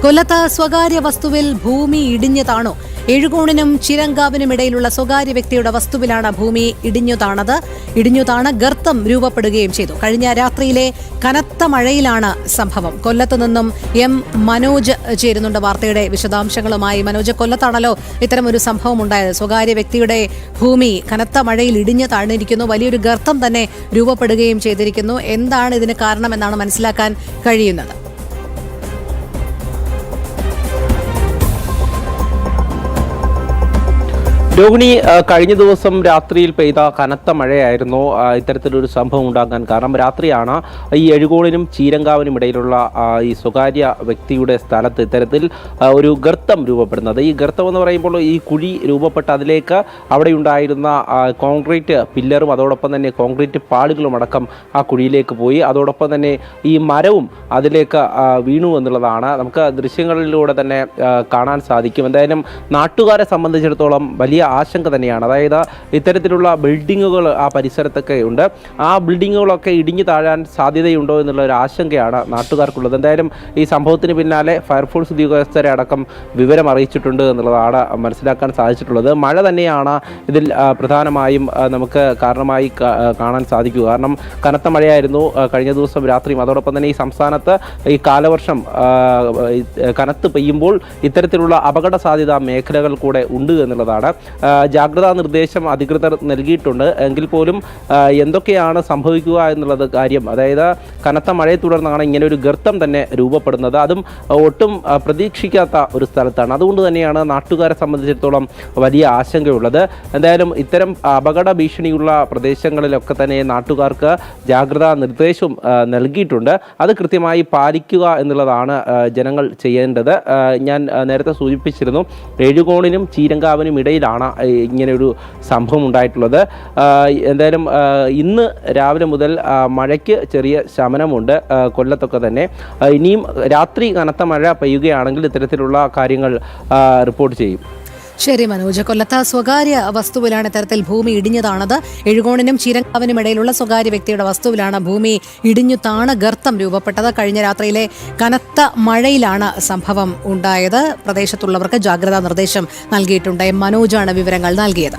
കൊല്ലത്ത് സ്വകാര്യ വസ്തുവിൽ ഭൂമി ഇടിഞ്ഞു താണു. എഴുകോണിനും ചിരങ്കാവിനും ഇടയിലുള്ള സ്വകാര്യ വ്യക്തിയുടെ വസ്തുവിലാണ് ഭൂമി ഇടിഞ്ഞു താണ് ഗർത്തം രൂപപ്പെടുകയും ചെയ്തു. കഴിഞ്ഞ രാത്രിയിലെ കനത്ത മഴയിലാണ് സംഭവം. കൊല്ലത്ത് നിന്നും മനോജ് ചേരുന്നുണ്ട് വാർത്തയുടെ വിശദാംശങ്ങളുമായി. മനോജ്, കൊല്ലത്താണല്ലോ ഇത്തരമൊരു സംഭവം ഉണ്ടായത്. സ്വകാര്യ വ്യക്തിയുടെ ഭൂമി കനത്ത മഴയിൽ ഇടിഞ്ഞു താഴ്ന്നിരിക്കുന്നു. വലിയൊരു ഗർത്തം തന്നെ രൂപപ്പെടുകയും ചെയ്തിരിക്കുന്നു. എന്താണ് ഇതിന് കാരണമെന്നാണ് മനസ്സിലാക്കാൻ കഴിയുന്നത്? രോഹിണി, കഴിഞ്ഞ ദിവസം രാത്രിയിൽ പെയ്ത കനത്ത മഴയായിരുന്നു ഇത്തരത്തിലൊരു സംഭവം ഉണ്ടാകാൻ കാരണം. രാത്രിയാണ് ഈ എഴുകോണിനും ചീരങ്കാവിനും ഇടയിലുള്ള ഈ സ്വകാര്യ വ്യക്തിയുടെ സ്ഥലത്ത് ഇത്തരത്തിൽ ഒരു ഗർത്തം രൂപപ്പെടുന്നത്. ഈ ഗർത്തം എന്ന് പറയുമ്പോൾ ഈ കുഴി രൂപപ്പെട്ട അതിലേക്ക് അവിടെ ഉണ്ടായിരുന്ന കോൺക്രീറ്റ് പില്ലറും അതോടൊപ്പം തന്നെ കോൺക്രീറ്റ് പാടുകളും അടക്കം ആ കുഴിയിലേക്ക് പോയി. അതോടൊപ്പം തന്നെ ഈ മരവും അതിലേക്ക് വീണു എന്നുള്ളതാണ് നമുക്ക് ദൃശ്യങ്ങളിലൂടെ തന്നെ കാണാൻ സാധിക്കും. എന്തായാലും നാട്ടുകാരെ സംബന്ധിച്ചിടത്തോളം വലിയ ആശങ്ക തന്നെയാണ്. അതായത് ഇത്തരത്തിലുള്ള ബിൽഡിങ്ങുകൾ ആ പരിസരത്തൊക്കെ ഉണ്ട്. ആ ബിൽഡിങ്ങുകളൊക്കെ ഇടിഞ്ഞു താഴാൻ സാധ്യതയുണ്ടോ എന്നുള്ള ഒരു ആശങ്കയാണ് നാട്ടുകാർക്കുള്ളത്. എന്തായാലും ഈ സംഭവത്തിന് പിന്നാലെ ഫയർഫോഴ്സ് ഉദ്യോഗസ്ഥരെ അടക്കം വിവരം അറിയിച്ചിട്ടുണ്ട് എന്നുള്ളതാണ് മനസ്സിലാക്കാൻ സാധിച്ചിട്ടുള്ളത്. മഴ തന്നെയാണ് ഇതിൽ പ്രധാനമായും നമുക്ക് കാരണമായി കാണാൻ സാധിക്കുക. കാരണം കനത്ത മഴയായിരുന്നു കഴിഞ്ഞ ദിവസം രാത്രിയും. അതോടൊപ്പം തന്നെ ഈ സംസ്ഥാനത്ത് ഈ കാലവർഷം കനത്ത് പെയ്യുമ്പോൾ ഇത്തരത്തിലുള്ള അപകട സാധ്യത മേഖലകൾ കൂടെ ഉണ്ട് എന്നുള്ളതാണ്. ജാഗ്രതാ നിർദ്ദേശം അധികൃതർ നൽകിയിട്ടുണ്ട്. എങ്കിൽ പോലും എന്തൊക്കെയാണ് സംഭവിക്കുക എന്നുള്ളത് കാര്യം. അതായത് കനത്ത മഴയെ തുടർന്നാണ് ഇങ്ങനെ ഒരു ഗർത്തം തന്നെ രൂപപ്പെടുന്നത്. അതും ഒട്ടും പ്രതീക്ഷിക്കാത്ത ഒരു സ്ഥലത്താണ്. അതുകൊണ്ട് തന്നെയാണ് നാട്ടുകാരെ സംബന്ധിച്ചിടത്തോളം വലിയ ആശങ്കയുള്ളത്. എന്തായാലും ഇത്തരം അപകട ഭീഷണിയുള്ള പ്രദേശങ്ങളിലൊക്കെ തന്നെ നാട്ടുകാർക്ക് ജാഗ്രതാ നിർദ്ദേശവും നൽകിയിട്ടുണ്ട്. അത് കൃത്യമായി പാലിക്കുക എന്നുള്ളതാണ് ജനങ്ങൾ ചെയ്യേണ്ടത്. ഞാൻ നേരത്തെ സൂചിപ്പിച്ചിരുന്നു, എഴുകോണിനും ചീരങ്കാവിനും ഇടയിലാണ് ഇങ്ങനെയൊരു സംഭവം ഉണ്ടായിട്ടുള്ളത്. എന്തായാലും ഇന്ന് രാവിലെ മുതൽ മഴയ്ക്ക് ചെറിയ ശമനമുണ്ട് കൊല്ലത്തൊക്കെ തന്നെ. ഇനിയും രാത്രി കനത്ത മഴ പെയ്യുകയാണെങ്കിൽ ഇത്തരത്തിലുള്ള കാര്യങ്ങൾ റിപ്പോർട്ട് ചെയ്യും. ശരി മനോജ്, കൊല്ലത്ത് സ്വകാര്യ വസ്തുവിലാണ് ഇത്തരത്തിൽ ഭൂമി ഇടിഞ്ഞതാണത്. എഴുകോണിനും ചീരങ്കാവിനും ഇടയിലുള്ള സ്വകാര്യ വ്യക്തിയുടെ വസ്തുവിലാണ് ഭൂമി ഇടിഞ്ഞു താണ് ഗർത്തം രൂപപ്പെട്ടത്. കഴിഞ്ഞ രാത്രിയിലെ കനത്ത മഴയിലാണ് സംഭവം ഉണ്ടായത്. പ്രദേശത്തുള്ളവർക്ക് ജാഗ്രതാ നിർദ്ദേശം നൽകിയിട്ടുണ്ട്. മനോജാണ് വിവരങ്ങൾ നൽകിയത്.